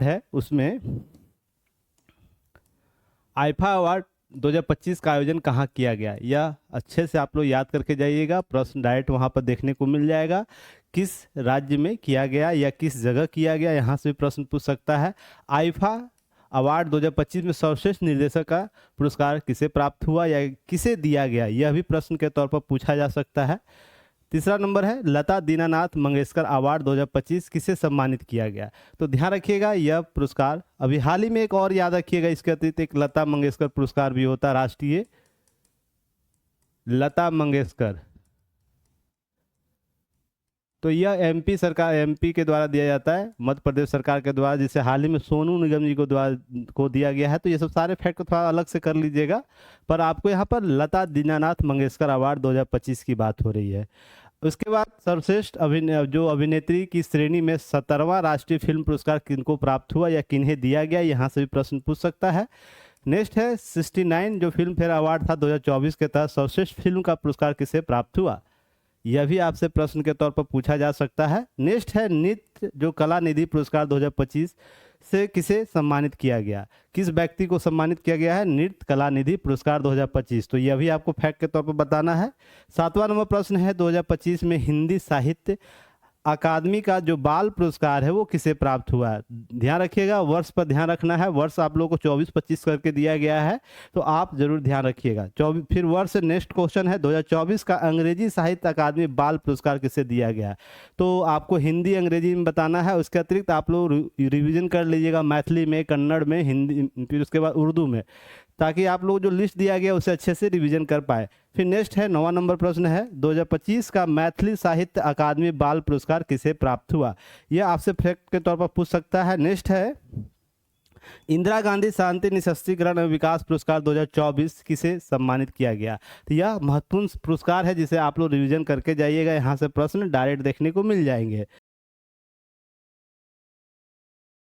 है उसमें IIFA award 2025 का आयोजन कहाँ किया गया, यह अच्छे से आप लोग याद करके जाइएगा। प्रश्न डायरेक्ट वहाँ पर देखने को मिल जाएगा, किस राज्य में किया गया या किस जगह किया गया, यहाँ से भी प्रश्न पूछ सकता है। आईफा अवार्ड 2025 में सर्वश्रेष्ठ निर्देशक का पुरस्कार किसे प्राप्त हुआ या किसे दिया गया, यह भी प्रश्न के तौर पर पूछा जा सकता है। तीसरा नंबर है लता दीनानाथ मंगेशकर अवार्ड 2025 किसे सम्मानित किया गया। तो ध्यान रखिएगा यह पुरस्कार अभी हाल ही में एक और याद रखिएगा, इसके अतिरिक्त एक लता मंगेशकर पुरस्कार भी होता है, राष्ट्रीय लता मंगेशकर। तो यह एमपी सरकार, एमपी के द्वारा दिया जाता है, मध्य प्रदेश सरकार के द्वारा, जिसे हाल ही में सोनू निगम जी को दिया गया है। तो ये सब सारे फैक्ट को थोड़ा अलग से कर लीजिएगा, पर आपको यहाँ पर लता दीनानाथ मंगेशकर अवार्ड 2025 की बात हो रही है। उसके बाद सर्वश्रेष्ठ अभिनेत्री की श्रेणी में 17वां राष्ट्रीय फिल्म पुरस्कार किनको प्राप्त हुआ या किन्हें दिया गया, यहाँ से भी प्रश्न पूछ सकता है। नेक्स्ट है 69 जो फिल्म फेयर अवार्ड था 2024 के तहत सर्वश्रेष्ठ फिल्म का पुरस्कार किसे प्राप्त हुआ, यह भी आपसे प्रश्न के तौर पर पूछा जा सकता है। नेक्स्ट है नृत्य जो कला निधि पुरस्कार 2025 से किसे सम्मानित किया गया, किस व्यक्ति को सम्मानित किया गया है नृत्य कला निधि पुरस्कार 2025, तो यह भी आपको फैक्ट के तौर पर बताना है। 7वां नंबर प्रश्न है 2025 में हिंदी साहित्य अकादमी का जो बाल पुरस्कार है वो किसे प्राप्त हुआ है। ध्यान रखिएगा, वर्ष पर ध्यान रखना है, वर्ष आप लोगों को 24-25 करके दिया गया है, तो आप जरूर ध्यान रखिएगा 24। फिर वर्ष नेक्स्ट क्वेश्चन है 2024 का अंग्रेजी साहित्य अकादमी बाल पुरस्कार किसे दिया गया है, तो आपको हिंदी अंग्रेजी में बताना है। उसके अतिरिक्त आप लोग रिविजन कर लीजिएगा मैथिली में, कन्नड़ में, हिंदी, फिर उसके बाद उर्दू में, ताकि आप लोग जो लिस्ट दिया गया उसे अच्छे से रिवीजन कर पाए। फिर नेक्स्ट है 9वां नंबर प्रश्न है 2025 का मैथिली साहित्य अकादमी बाल पुरस्कार किसे प्राप्त हुआ, यह आपसे फैक्ट के तौर पर पूछ सकता है। नेक्स्ट है इंदिरा गांधी शांति निःशस्त्रीकरण एवं विकास पुरस्कार 2024 किसे सम्मानित किया गया, तो यह महत्वपूर्ण पुरस्कार है जिसे आप लोग रिवीजन करके जाइएगा, यहाँ से प्रश्न डायरेक्ट देखने को मिल जाएंगे।